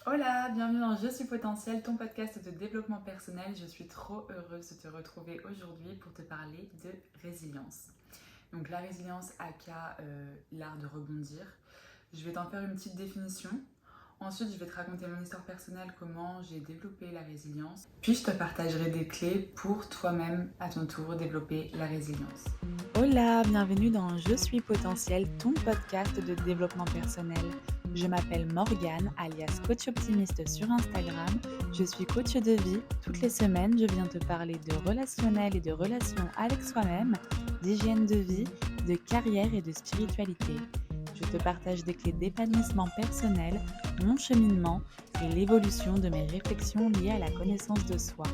Hola, bienvenue dans Je suis potentiel, ton podcast de développement personnel. Je suis trop heureuse de te retrouver aujourd'hui pour te parler de résilience. Donc la résilience aka l'art de rebondir. Je vais t'en faire une petite définition. Ensuite, je vais te raconter mon histoire personnelle, comment j'ai développé la résilience. Puis je te partagerai des clés pour toi-même à ton tour développer la résilience. Hola, bienvenue dans Je suis potentiel, ton podcast de développement personnel. Je m'appelle Morgane, alias coach optimiste sur Instagram. Je suis coach de vie. Toutes les semaines, je viens te parler de relationnel et de relations avec soi-même, d'hygiène de vie, de carrière et de spiritualité. Je te partage des clés d'épanouissement personnel, mon cheminement et l'évolution de mes réflexions liées à la connaissance de soi.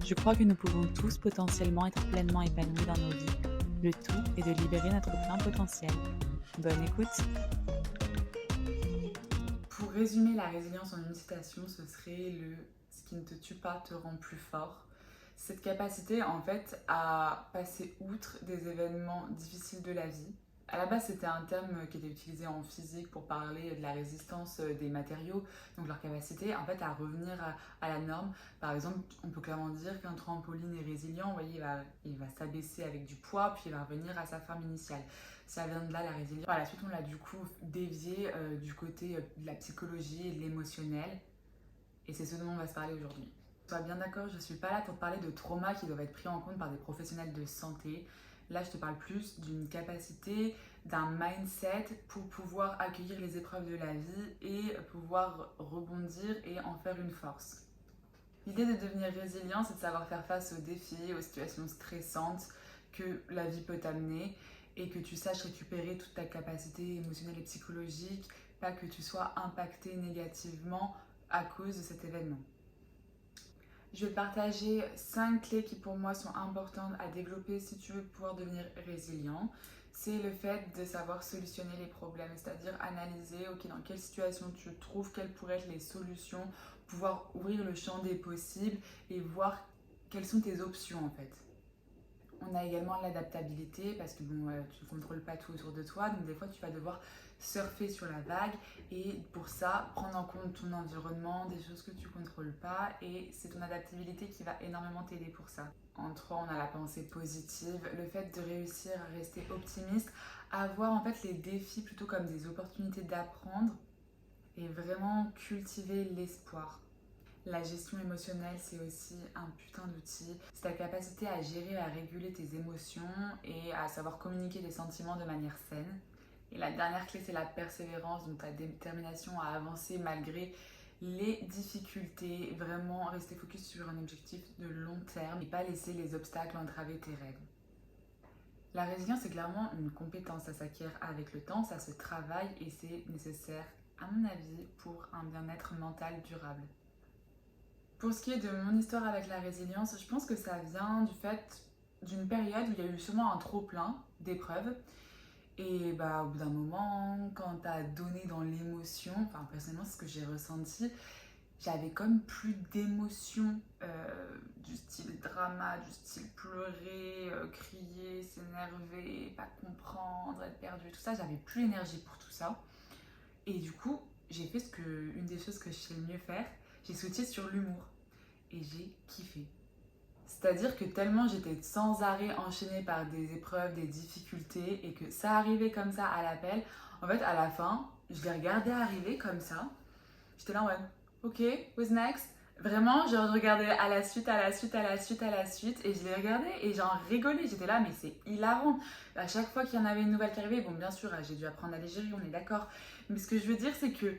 Je crois que nous pouvons tous potentiellement être pleinement épanouis dans nos vies. Le tout est de libérer notre plein potentiel. Bonne écoute! Pour résumer la résilience en une citation, ce serait ce qui ne te tue pas te rend plus fort. Cette capacité en fait à passer outre des événements difficiles de la vie. À la base, c'était un terme qui était utilisé en physique pour parler de la résistance des matériaux, donc leur capacité en fait à revenir à la norme. Par exemple, on peut clairement dire qu'un trampoline est résilient, vous voyez, il va s'abaisser avec du poids, puis il va revenir à sa forme initiale. Ça vient de là la résilience. Par la suite, on l'a du coup dévié du côté de la psychologie et de l'émotionnel, et c'est ce dont on va se parler aujourd'hui. Sois bien d'accord, je ne suis pas là pour te parler de traumas qui doivent être pris en compte par des professionnels de santé. Là, je te parle plus d'une capacité, d'un mindset pour pouvoir accueillir les épreuves de la vie et pouvoir rebondir et en faire une force. L'idée de devenir résilient, c'est de savoir faire face aux défis, aux situations stressantes que la vie peut t'amener et que tu saches récupérer toute ta capacité émotionnelle et psychologique, pas que tu sois impacté négativement à cause de cet événement. Je vais partager 5 clés qui pour moi sont importantes à développer si tu veux pouvoir devenir résilient. C'est le fait de savoir solutionner les problèmes, c'est-à-dire analyser dans quelle situation tu te trouves, quelles pourraient être les solutions, pouvoir ouvrir le champ des possibles et voir quelles sont tes options en fait. On a également l'adaptabilité parce que tu ne contrôles pas tout autour de toi, donc des fois tu vas devoir surfer sur la vague et pour ça prendre en compte ton environnement, des choses que tu ne contrôles pas, et c'est ton adaptabilité qui va énormément t'aider pour ça. En 3, on a la pensée positive, le fait de réussir à rester optimiste, à voir en fait les défis plutôt comme des opportunités d'apprendre et vraiment cultiver l'espoir. La gestion émotionnelle, c'est aussi un putain d'outil. C'est ta capacité à gérer, à réguler tes émotions et à savoir communiquer des sentiments de manière saine. Et la dernière clé, c'est la persévérance, donc ta détermination à avancer malgré les difficultés. Vraiment rester focus sur un objectif de long terme et pas laisser les obstacles entraver tes rêves. La résilience, c'est clairement une compétence, ça s'acquiert avec le temps, ça se travaille et c'est nécessaire, à mon avis, pour un bien-être mental durable. Pour ce qui est de mon histoire avec la résilience, je pense que ça vient du fait d'une période où il y a eu sûrement un trop-plein d'épreuves. Et au bout d'un moment, quand t'as donné dans l'émotion, enfin personnellement, c'est ce que j'ai ressenti, j'avais comme plus d'émotion du style drama, du style pleurer, crier, s'énerver, pas comprendre, être perdu, tout ça. J'avais plus l'énergie pour tout ça. Et du coup, j'ai fait une des choses que je sais le mieux faire, j'ai switché sur l'humour et j'ai kiffé. C'est-à-dire que tellement j'étais sans arrêt enchaînée par des épreuves, des difficultés et que ça arrivait comme ça à l'appel, en fait à la fin, je les regardais arriver comme ça. J'étais là en mode ok, who's next? Vraiment, je regardais à la suite, à la suite, à la suite, à la suite et je les regardais et j'en rigolais. J'étais là, mais c'est hilarant. À chaque fois qu'il y en avait une nouvelle qui arrivait, bon, bien sûr, j'ai dû apprendre à les gérer, on est d'accord. Mais ce que je veux dire, c'est que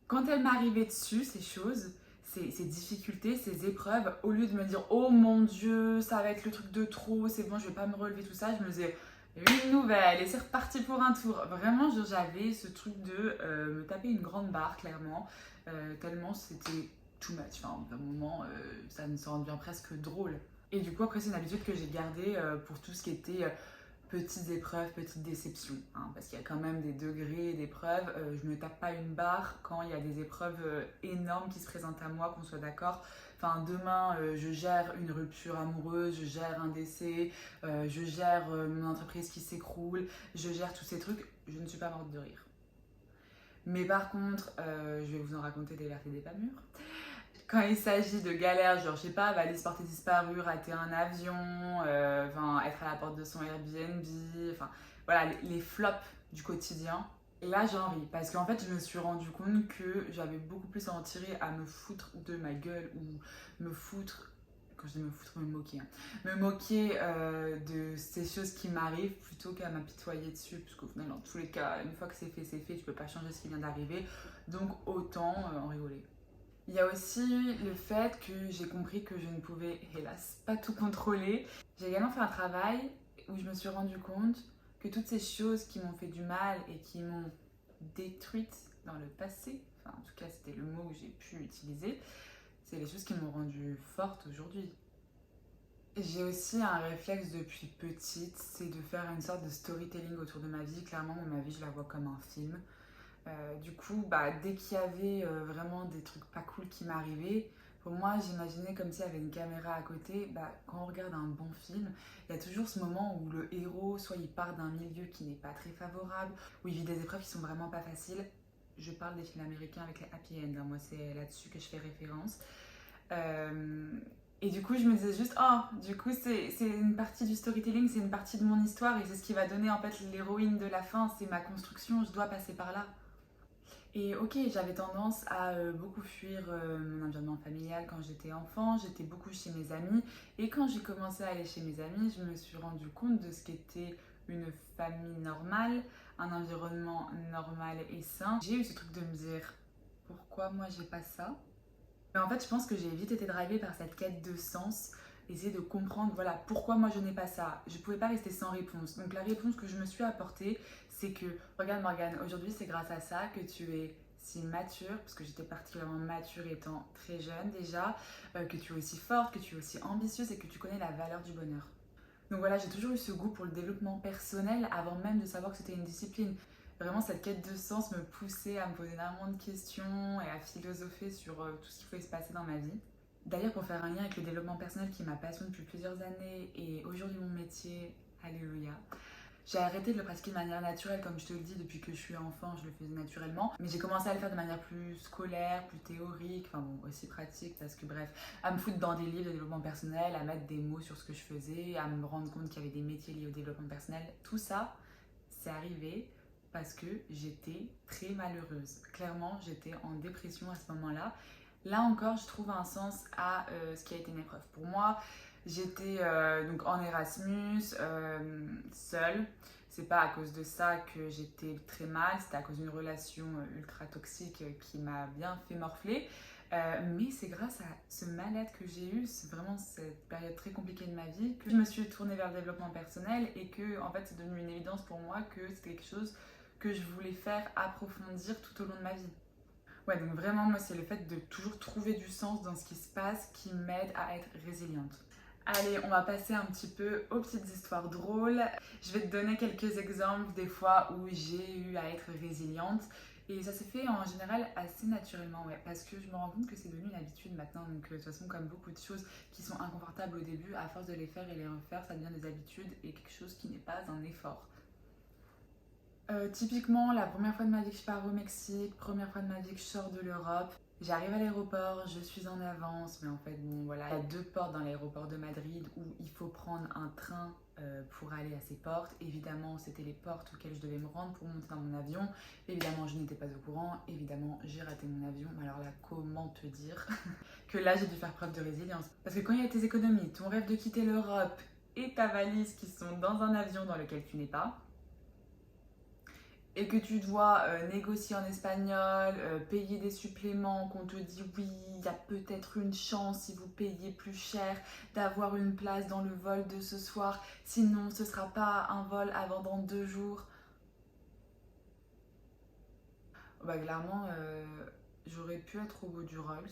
quand elles m'arrivaient dessus, ces choses, ces difficultés, ces épreuves, au lieu de me dire oh mon dieu, ça va être le truc de trop, c'est bon, je vais pas me relever, tout ça, je me disais une nouvelle et c'est reparti pour un tour. Vraiment, j'avais ce truc de me taper une grande barre, clairement, tellement c'était too much. Enfin, à un moment, ça en devient presque drôle. Et du coup, après, c'est une habitude que j'ai gardée pour tout ce qui était petites épreuves, petites déceptions, hein, parce qu'il y a quand même des degrés d'épreuves. Je ne me tape pas une barre quand il y a des épreuves énormes qui se présentent à moi, qu'on soit d'accord. Enfin, demain, je gère une rupture amoureuse, je gère un décès, je gère mon entreprise qui s'écroule, je gère tous ces trucs, je ne suis pas morte de rire. Mais par contre, je vais vous en raconter des vertes et des pas mûres. Quand il s'agit de galères, genre je sais pas, valise portée disparue, rater un avion, être à la porte de son Airbnb, enfin voilà, les flops du quotidien. Et là j'en ris parce qu'en fait je me suis rendu compte que j'avais beaucoup plus à en tirer à me foutre de ma gueule ou me foutre, quand je dis me foutre, me moquer, hein, me moquer de ces choses qui m'arrivent plutôt qu'à m'apitoyer dessus, parce qu'au final dans tous les cas, une fois que c'est fait, tu peux pas changer ce qui vient d'arriver, donc autant en rigoler. Il y a aussi le fait que j'ai compris que je ne pouvais, hélas, pas tout contrôler. J'ai également fait un travail où je me suis rendu compte que toutes ces choses qui m'ont fait du mal et qui m'ont détruite dans le passé, enfin en tout cas c'était le mot que j'ai pu utiliser, c'est les choses qui m'ont rendue forte aujourd'hui. J'ai aussi un réflexe depuis petite, c'est de faire une sorte de storytelling autour de ma vie. Clairement, ma vie, je la vois comme un film. Du coup, dès qu'il y avait vraiment des trucs pas cool qui m'arrivaient, pour moi, j'imaginais comme s'il y avait une caméra à côté. Quand on regarde un bon film, il y a toujours ce moment où le héros, soit il part d'un milieu qui n'est pas très favorable, où il vit des épreuves qui sont vraiment pas faciles. Je parle des films américains avec les happy end, hein. Moi c'est là-dessus que je fais référence. Euh, et du coup, je me disais juste, oh, du coup, c'est une partie du storytelling, c'est une partie de mon histoire et c'est ce qui va donner en fait l'héroïne de la fin, c'est ma construction, je dois passer par là. Et ok, j'avais tendance à beaucoup fuir mon environnement familial quand j'étais enfant, j'étais beaucoup chez mes amis. Et quand j'ai commencé à aller chez mes amis, je me suis rendu compte de ce qu'était une famille normale, un environnement normal et sain. J'ai eu ce truc de me dire, pourquoi moi j'ai pas ça? Mais en fait, je pense que j'ai vite été drivée par cette quête de sens, essayer de comprendre, voilà, pourquoi moi je n'ai pas ça. Je ne pouvais pas rester sans réponse. Donc la réponse que je me suis apportée, c'est que, regarde Morgane, aujourd'hui c'est grâce à ça que tu es si mature, parce que j'étais particulièrement mature étant très jeune déjà, que tu es aussi forte, que tu es aussi ambitieuse et que tu connais la valeur du bonheur. Donc voilà, j'ai toujours eu ce goût pour le développement personnel avant même de savoir que c'était une discipline. Vraiment, cette quête de sens me poussait à me poser énormément de questions et à philosopher sur tout ce qui pouvait se passer dans ma vie. D'ailleurs, pour faire un lien avec le développement personnel qui m'a passionné depuis plusieurs années et aujourd'hui mon métier, alléluia, j'ai arrêté de le pratiquer de manière naturelle, comme je te le dis, depuis que je suis enfant, je le faisais naturellement. Mais j'ai commencé à le faire de manière plus scolaire, plus théorique, enfin bon, aussi pratique, parce que bref, à me foutre dans des livres de développement personnel, à mettre des mots sur ce que je faisais, à me rendre compte qu'il y avait des métiers liés au développement personnel. Tout ça, c'est arrivé parce que j'étais très malheureuse. Clairement, j'étais en dépression à ce moment-là. Là encore, je trouve un sens à ce qui a été une épreuve. Pour moi, j'étais donc en Erasmus, seule. C'est pas à cause de ça que j'étais très mal, c'était à cause d'une relation ultra toxique qui m'a bien fait morfler. Mais c'est grâce à ce mal-être que j'ai eu, c'est vraiment cette période très compliquée de ma vie, que je me suis tournée vers le développement personnel et que en fait c'est devenu une évidence pour moi que c'était quelque chose que je voulais faire approfondir tout au long de ma vie. Ouais, donc vraiment, moi, c'est le fait de toujours trouver du sens dans ce qui se passe qui m'aide à être résiliente. Allez, on va passer un petit peu aux petites histoires drôles. Je vais te donner quelques exemples des fois où j'ai eu à être résiliente. Et ça s'est fait en général assez naturellement, ouais, parce que je me rends compte que c'est devenu une habitude maintenant. Donc, de toute façon, comme beaucoup de choses qui sont inconfortables au début, à force de les faire et les refaire, ça devient des habitudes et quelque chose qui n'est pas un effort. Typiquement, la première fois de ma vie que je pars au Mexique, première fois de ma vie que je sors de l'Europe, j'arrive à l'aéroport, je suis en avance, mais en fait, bon voilà, il y a deux portes dans l'aéroport de Madrid où il faut prendre un train pour aller à ces portes. Évidemment, c'était les portes auxquelles je devais me rendre pour monter dans mon avion. Évidemment, je n'étais pas au courant. Évidemment, j'ai raté mon avion. Mais alors là, comment te dire que là, j'ai dû faire preuve de résilience. Parce que quand il y a tes économies, ton rêve de quitter l'Europe et ta valise qui sont dans un avion dans lequel tu n'es pas, et que tu dois négocier en espagnol, payer des suppléments, qu'on te dit oui, il y a peut-être une chance si vous payez plus cher d'avoir une place dans le vol de ce soir, sinon ce ne sera pas un vol avant dans 2 jours. Clairement, j'aurais pu être au bout du Rolls.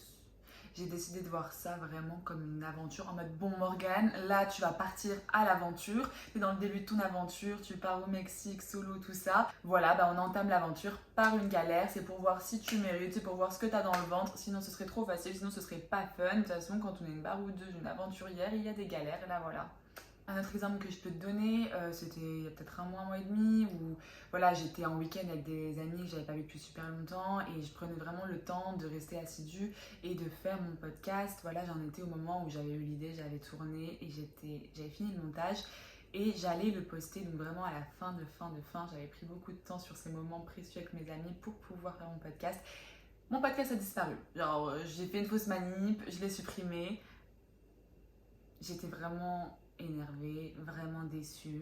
J'ai décidé de voir ça vraiment comme une aventure en mode bon Morgane, là tu vas partir à l'aventure, t'es dans le début de ton aventure, tu pars au Mexique, solo, tout ça. Voilà, on entame l'aventure par une galère, c'est pour voir si tu mérites, c'est pour voir ce que t'as dans le ventre, sinon ce serait trop facile, sinon ce serait pas fun. De toute façon, quand on est une baroudeuse, une aventurière, il y a des galères, et là voilà. Un autre exemple que je peux te donner, c'était il y a peut-être un mois et demi, où voilà, j'étais en week-end avec des amis que j'avais pas vu depuis super longtemps et je prenais vraiment le temps de rester assidue et de faire mon podcast. Voilà, j'en étais au moment où j'avais eu l'idée, j'avais tourné et j'avais fini le montage et j'allais le poster. Donc vraiment à la fin, j'avais pris beaucoup de temps sur ces moments précieux avec mes amis pour pouvoir faire mon podcast. Mon podcast a disparu. Genre, j'ai fait une fausse manip, je l'ai supprimé. J'étais vraiment énervée, vraiment déçue.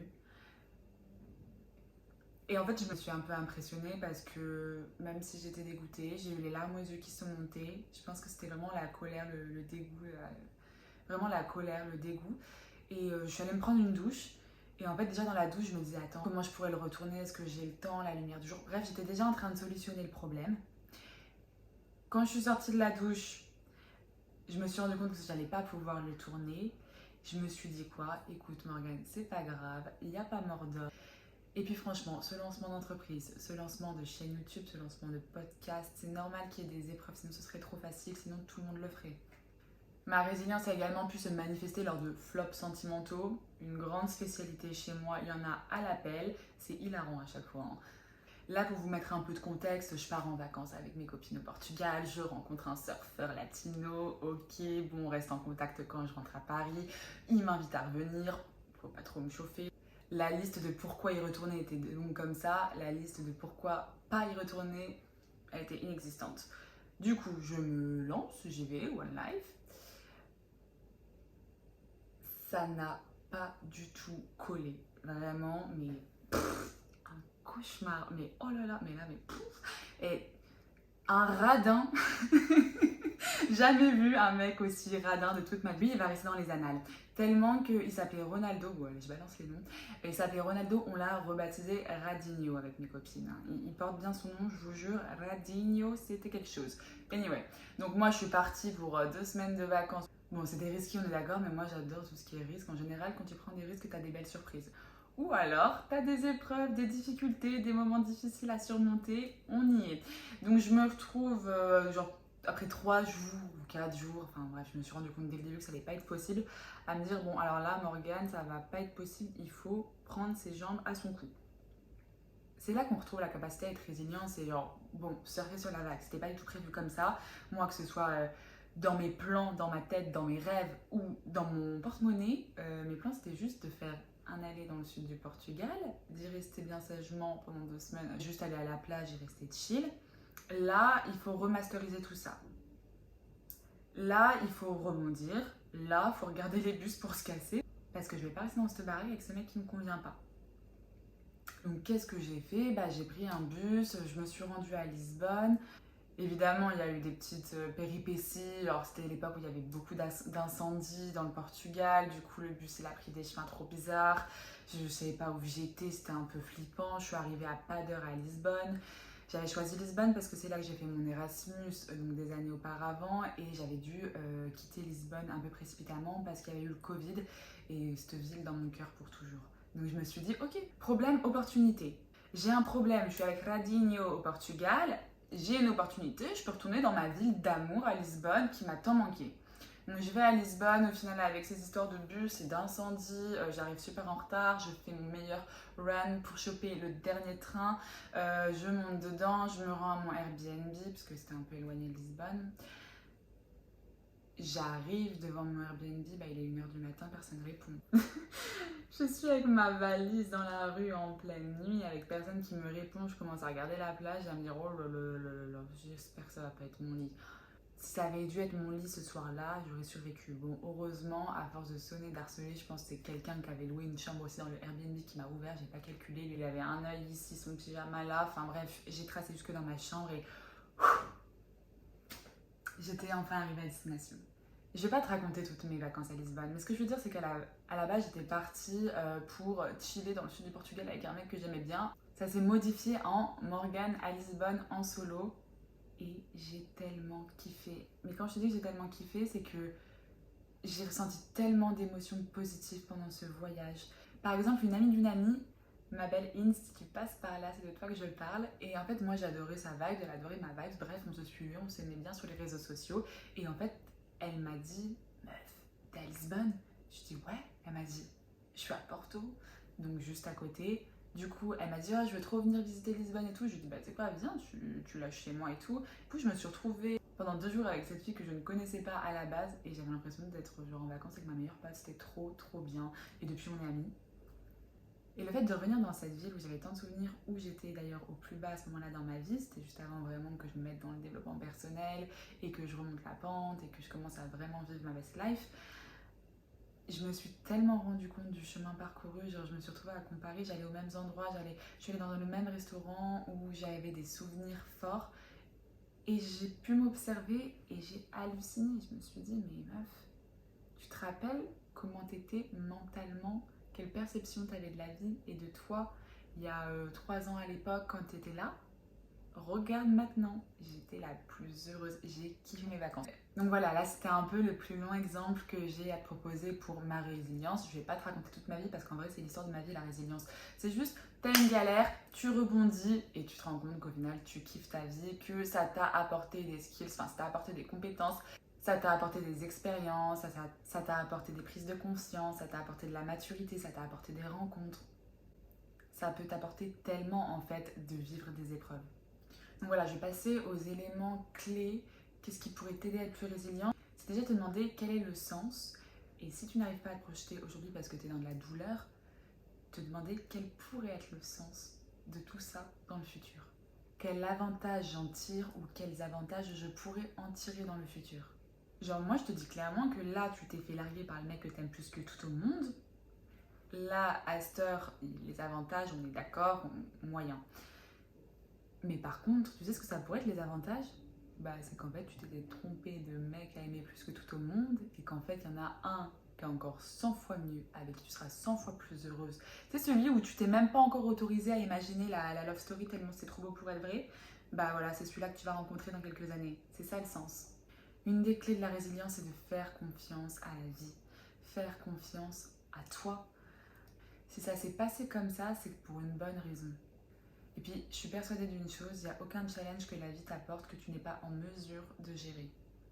Et en fait, je me suis un peu impressionnée parce que même si j'étais dégoûtée, j'ai eu les larmes aux yeux qui sont montées. Je pense que c'était vraiment la colère, le dégoût, vraiment la colère, le dégoût. Et je suis allée me prendre une douche. Et en fait, déjà dans la douche, je me disais, attends, comment je pourrais le retourner? Est-ce que j'ai le temps, la lumière du jour? Bref, j'étais déjà en train de solutionner le problème. Quand je suis sortie de la douche, je me suis rendu compte que j'allais pas pouvoir le tourner. Je me suis dit quoi? Écoute Morgane, c'est pas grave, il n'y a pas mort d'homme. Et puis franchement, ce lancement d'entreprise, ce lancement de chaîne YouTube, ce lancement de podcast, c'est normal qu'il y ait des épreuves, sinon ce serait trop facile, sinon tout le monde le ferait. Ma résilience a également pu se manifester lors de flops sentimentaux, une grande spécialité chez moi, il y en a à l'appel, c'est hilarant à chaque fois. Hein. Là, pour vous mettre un peu de contexte, je pars en vacances avec mes copines au Portugal, je rencontre un surfeur latino, ok, bon, on reste en contact quand je rentre à Paris, il m'invite à revenir, faut pas trop me chauffer. La liste de pourquoi y retourner était longue comme ça, la liste de pourquoi pas y retourner, elle était inexistante. Du coup, je me lance, j'y vais, One Life. Ça n'a pas du tout collé, vraiment, mais cauchemar, mais oh là là, mais là, mais pouf, et un radin, jamais vu un mec aussi radin de toute ma vie, il va rester dans les annales. Tellement qu'il s'appelait Ronaldo, bon allez je balance les noms, il s'appelait Ronaldo, on l'a rebaptisé Radinho avec mes copines. Il porte bien son nom, je vous jure, Radinho c'était quelque chose. Anyway, donc moi je suis partie pour 2 semaines de vacances. Bon c'était risqué on est d'accord, mais moi j'adore tout ce qui est risque. En général quand tu prends des risques t'as des belles surprises. Ou alors, tu as des épreuves, des difficultés, des moments difficiles à surmonter, on y est. Donc je me retrouve, genre, après 3 jours ou 4 jours, enfin bref, je me suis rendu compte dès le début que ça n'allait pas être possible, à me dire, bon alors là, Morgane, ça va pas être possible, il faut prendre ses jambes à son cou. C'est là qu'on retrouve la capacité à être résilient, c'est genre, bon, surfer sur la vague, c'était pas du tout prévu comme ça. Moi, que ce soit dans mes plans, dans ma tête, dans mes rêves ou dans mon porte-monnaie, mes plans c'était juste de faire un aller dans le sud du Portugal, d'y rester bien sagement pendant 2 semaines, juste aller à la plage et rester chill. Là, il faut remasteriser tout ça. Là, il faut rebondir. Là, il faut regarder les bus pour se casser. Parce que je vais pas rester dans cette baraque avec ce mec qui me convient pas. Donc, qu'est-ce que j'ai fait? J'ai pris un bus, je me suis rendue à Lisbonne. Évidemment, il y a eu des petites péripéties. Alors, c'était l'époque où il y avait beaucoup d'incendies dans le Portugal. Du coup, le bus, il a pris des chemins trop bizarres. Je ne savais pas où j'étais, c'était un peu flippant. Je suis arrivée à pas d'heure à Lisbonne. J'avais choisi Lisbonne parce que c'est là que j'ai fait mon Erasmus, donc des années auparavant. Et j'avais dû quitter Lisbonne un peu précipitamment parce qu'il y avait eu le Covid. Et cette ville dans mon cœur pour toujours. Donc, je me suis dit, ok, problème, opportunité. J'ai un problème, je suis avec Radinho au Portugal. J'ai une opportunité, je peux retourner dans ma ville d'amour à Lisbonne qui m'a tant manqué. Donc je vais à Lisbonne, au final avec ces histoires de bus et d'incendie, j'arrive super en retard, je fais mon meilleur run pour choper le dernier train, je monte dedans, je me rends à mon Airbnb parce que c'était un peu éloigné de Lisbonne. J'arrive devant mon Airbnb, il est 1h du matin, personne ne répond. Je suis avec ma valise dans la rue en pleine nuit, avec personne qui me répond. Je commence à regarder la plage et à me dire, oh là là là là, j'espère que ça va pas être mon lit. Si ça avait dû être mon lit ce soir-là, j'aurais survécu. Bon, heureusement, à force de sonner, d'harceler, je pense que c'est quelqu'un qui avait loué une chambre aussi dans le Airbnb qui m'a ouvert. J'ai pas calculé, lui il avait un œil ici, son pyjama là. Enfin bref, j'ai tracé jusque dans ma chambre et j'étais enfin arrivée à destination. Je vais pas te raconter toutes mes vacances à Lisbonne, mais ce que je veux dire, c'est qu'à la base, j'étais partie pour chiller dans le sud du Portugal avec un mec que j'aimais bien. Ça s'est modifié en Morgane à Lisbonne en solo et j'ai tellement kiffé. Mais quand je te dis que j'ai tellement kiffé, c'est que j'ai ressenti tellement d'émotions positives pendant ce voyage. Par exemple, une amie d'une amie m'appelle Ins, si tu passes par là, c'est de toi que je parle. Et en fait, moi, j'adorais sa vibe, elle adorait ma vibe. Bref, on se suivait, on s'aimait bien sur les réseaux sociaux. Et en fait, elle m'a dit, meuf, t'es à Lisbonne? Je dis, ouais. Elle m'a dit, Je suis à Porto, donc juste à côté. Du coup, elle m'a dit, ah, je veux trop venir visiter Lisbonne et tout. Je lui ai dit, bah, tu sais quoi, viens, tu lâches chez moi et tout. Du coup, je me suis retrouvée pendant 2 jours avec cette fille que je ne connaissais pas à la base. Et j'avais l'impression d'être genre en vacances avec ma meilleure pote. C'était trop, trop bien. Et depuis, on est amis. Et le fait de revenir dans cette ville où j'avais tant de souvenirs, où j'étais d'ailleurs au plus bas à ce moment-là dans ma vie, c'était juste avant vraiment que je me mette dans le développement personnel et que je remonte la pente et que je commence à vraiment vivre ma best life. Je me suis tellement rendu compte du chemin parcouru, genre je me suis retrouvée à comparer, j'allais aux mêmes endroits, je suis allée dans le même restaurant où j'avais des souvenirs forts et j'ai pu m'observer et j'ai halluciné. Je me suis dit, mais meuf, tu te rappelles comment t'étais mentalement, quelle perception t'avais de la vie et de toi il y a 3 ans à l'époque quand t'étais là? Regarde maintenant, j'étais la plus heureuse, j'ai kiffé mes vacances. Donc voilà, là c'était un peu le plus long exemple que j'ai à te proposer pour ma résilience. Je vais pas te raconter toute ma vie parce qu'en vrai c'est l'histoire de ma vie la résilience. C'est juste, t'as une galère, tu rebondis et tu te rends compte qu'au final tu kiffes ta vie, que ça t'a apporté des skills, enfin ça t'a apporté des compétences, ça t'a apporté des expériences, ça t'a apporté des prises de conscience, ça t'a apporté de la maturité, ça t'a apporté des rencontres. Ça peut t'apporter tellement en fait de vivre des épreuves. Donc voilà, je vais passer aux éléments clés. Qu'est-ce qui pourrait t'aider à être plus résilient? C'est déjà te demander quel est le sens. Et si tu n'arrives pas à te projeter aujourd'hui parce que tu es dans de la douleur, te demander quel pourrait être le sens de tout ça dans le futur. Quel avantage j'en tire ou quels avantages je pourrais en tirer dans le futur. Genre moi je te dis clairement que là tu t'es fait larguer par le mec que t'aimes plus que tout au monde. Là à cette heure, les avantages, on est d'accord, moyen. Mais par contre, tu sais ce que ça pourrait être les avantages? Bah, c'est qu'en fait, tu t'étais trompé de mec à aimer plus que tout au monde et qu'en fait, il y en a un qui est encore 100 fois mieux, avec qui tu seras 100 fois plus heureuse. C'est celui où tu t'es même pas encore autorisé à imaginer la love story tellement c'est trop beau pour être vrai. Bah voilà, c'est celui-là que tu vas rencontrer dans quelques années. C'est ça le sens. Une des clés de la résilience, c'est de faire confiance à la vie. Faire confiance à toi. Si ça s'est passé comme ça, c'est pour une bonne raison. Et puis, je suis persuadée d'une chose, il n'y a aucun challenge que la vie t'apporte que tu n'es pas en mesure de gérer.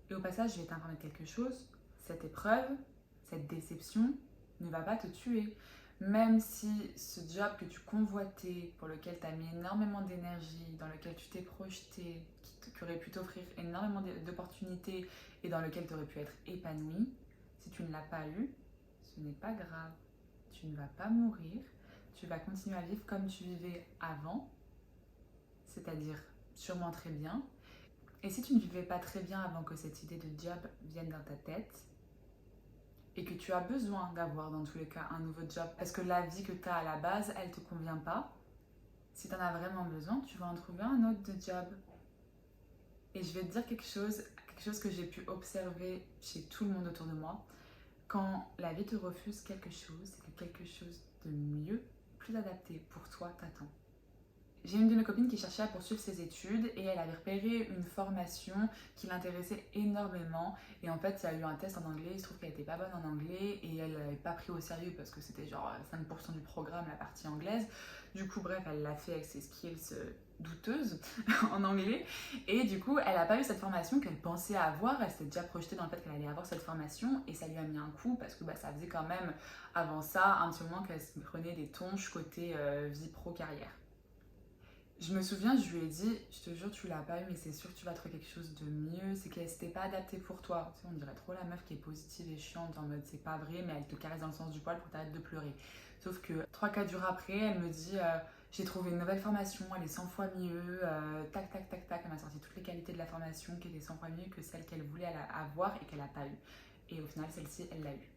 Et au passage, je vais t'informer de quelque chose. Cette épreuve, cette déception ne va pas te tuer. Même si ce job que tu convoitais, pour lequel tu as mis énormément d'énergie, dans lequel tu t'es projeté, qui aurait pu t'offrir énormément d'opportunités et dans lequel tu aurais pu être épanoui, si tu ne l'as pas eu, ce n'est pas grave. Tu ne vas pas mourir. Tu vas continuer à vivre comme tu vivais avant, c'est-à-dire sûrement très bien. Et si tu ne vivais pas très bien avant que cette idée de job vienne dans ta tête, et que tu as besoin d'avoir dans tous les cas un nouveau job, parce que la vie que tu as à la base, elle ne te convient pas, si tu en as vraiment besoin, tu vas en trouver un autre de job. Et je vais te dire quelque chose que j'ai pu observer chez tout le monde autour de moi. Quand la vie te refuse quelque chose, c'est que quelque chose de mieux, plus adapté pour toi t'attend. J'ai une de mes copines qui cherchait à poursuivre ses études et elle avait repéré une formation qui l'intéressait énormément. Et en fait, il y a eu un test en anglais, il se trouve qu'elle n'était pas bonne en anglais et elle n'avait pas pris au sérieux parce que c'était genre 5% du programme, la partie anglaise. Du coup, bref, elle l'a fait avec ses skills douteuses en anglais. Et du coup, elle n'a pas eu cette formation qu'elle pensait avoir. Elle s'était déjà projetée dans le fait qu'elle allait avoir cette formation et ça lui a mis un coup parce que ça faisait quand même, avant ça, un petit moment qu'elle se prenait des tonches côté vie pro-carrière. Je me souviens, je lui ai dit, je te jure, tu l'as pas eu, mais c'est sûr que tu vas trouver quelque chose de mieux. C'est qu'elle s'était pas adaptée pour toi. Tu sais, on dirait trop la meuf qui est positive et chiante, en mode c'est pas vrai, mais elle te caresse dans le sens du poil pour t'arrêter de pleurer. Sauf que 3-4 jours après, elle me dit j'ai trouvé une nouvelle formation, elle est 100 fois mieux, tac, tac, tac, tac. Elle m'a sorti toutes les qualités de la formation qui étaient 100 fois mieux que celle qu'elle voulait avoir et qu'elle a pas eu. Et au final, celle-ci, elle l'a eu.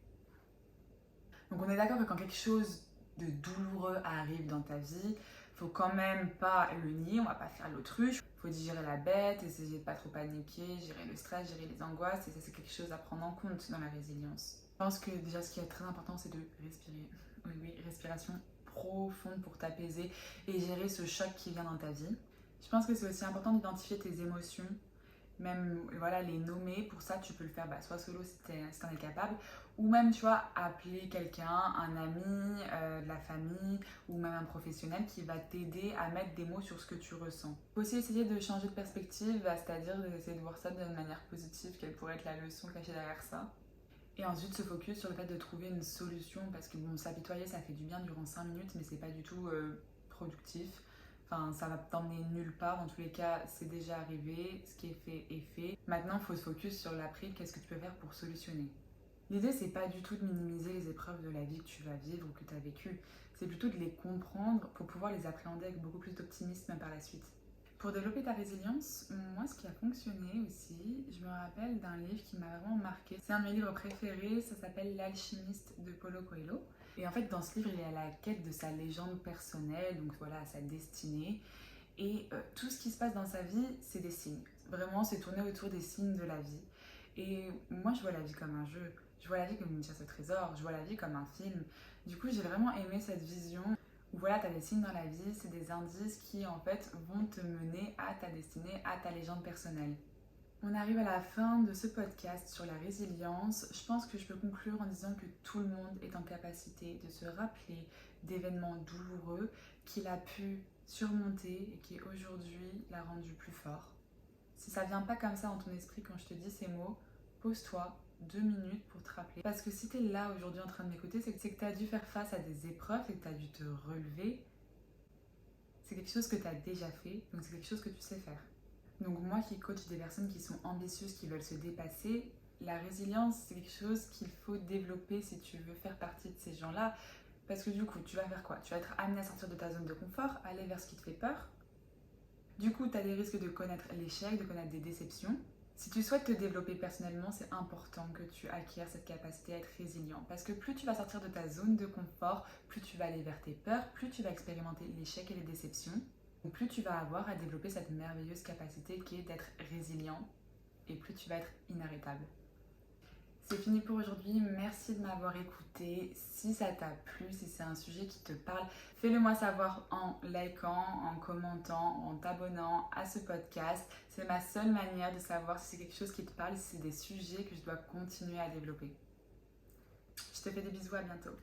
Donc on est d'accord que quand quelque chose de douloureux arrive dans ta vie, faut quand même pas le nier, on va pas faire l'autruche. Faut digérer la bête, essayer de pas trop paniquer, gérer le stress, gérer les angoisses, et ça c'est quelque chose à prendre en compte dans la résilience. Je pense que déjà ce qui est très important c'est de respirer. Oui, respiration profonde pour t'apaiser et gérer ce choc qui vient dans ta vie. Je pense que c'est aussi important d'identifier tes émotions, même voilà, les nommer. Pour ça tu peux le faire soit solo si t'en es capable, ou même tu vois appeler quelqu'un, un ami, de la famille ou même un professionnel qui va t'aider à mettre des mots sur ce que tu ressens. Il faut aussi essayer de changer de perspective, c'est-à-dire d'essayer de voir ça d'une manière positive, quelle pourrait être la leçon cachée derrière ça. Et ensuite se focus sur le fait de trouver une solution parce que bon, s'apitoyer ça fait du bien durant 5 minutes mais c'est pas du tout productif. Enfin, ça va t'emmener nulle part. Dans tous les cas, c'est déjà arrivé. Ce qui est fait est fait. Maintenant, il faut se focus sur l'après. Qu'est-ce que tu peux faire pour solutionner? L'idée, c'est pas du tout de minimiser les épreuves de la vie que tu vas vivre ou que tu as vécues. C'est plutôt de les comprendre pour pouvoir les appréhender avec beaucoup plus d'optimisme par la suite. Pour développer ta résilience, moi, ce qui a fonctionné aussi, je me rappelle d'un livre qui m'a vraiment marqué. C'est un de mes livres préférés, ça s'appelle L'Alchimiste de Paulo Coelho. Et en fait, dans ce livre, il est à la quête de sa légende personnelle, donc voilà, sa destinée. Et tout ce qui se passe dans sa vie, c'est des signes. Vraiment, c'est tourné autour des signes de la vie. Et moi, je vois la vie comme un jeu. Je vois la vie comme une chasse au trésor. Je vois la vie comme un film. Du coup, j'ai vraiment aimé cette vision où voilà, tu as des signes dans la vie, c'est des indices qui en fait vont te mener à ta destinée, à ta légende personnelle. On arrive à la fin de ce podcast sur la résilience. Je pense que je peux conclure en disant que tout le monde est en capacité de se rappeler d'événements douloureux qu'il a pu surmonter et qui aujourd'hui l'a rendu plus fort. Si ça vient pas comme ça dans ton esprit quand je te dis ces mots, pose-toi 2 minutes pour te rappeler. Parce que si tu es là aujourd'hui en train de m'écouter, c'est que tu as dû faire face à des épreuves et que tu as dû te relever. C'est quelque chose que tu as déjà fait, donc c'est quelque chose que tu sais faire. Donc moi qui coach des personnes qui sont ambitieuses, qui veulent se dépasser, la résilience c'est quelque chose qu'il faut développer si tu veux faire partie de ces gens-là. Parce que du coup, tu vas faire quoi? Tu vas être amené à sortir de ta zone de confort, aller vers ce qui te fait peur. Du coup, tu as des risques de connaître l'échec, de connaître des déceptions. Si tu souhaites te développer personnellement, c'est important que tu acquières cette capacité à être résilient. Parce que plus tu vas sortir de ta zone de confort, plus tu vas aller vers tes peurs, plus tu vas expérimenter l'échec et les déceptions, plus tu vas avoir à développer cette merveilleuse capacité qui est d'être résilient et plus tu vas être inarrêtable. C'est fini pour aujourd'hui, merci de m'avoir écouté. Si ça t'a plu, si c'est un sujet qui te parle, fais-le moi savoir en likant, en commentant, en t'abonnant à ce podcast. C'est ma seule manière de savoir si c'est quelque chose qui te parle, si c'est des sujets que je dois continuer à développer. Je te fais des bisous, à bientôt.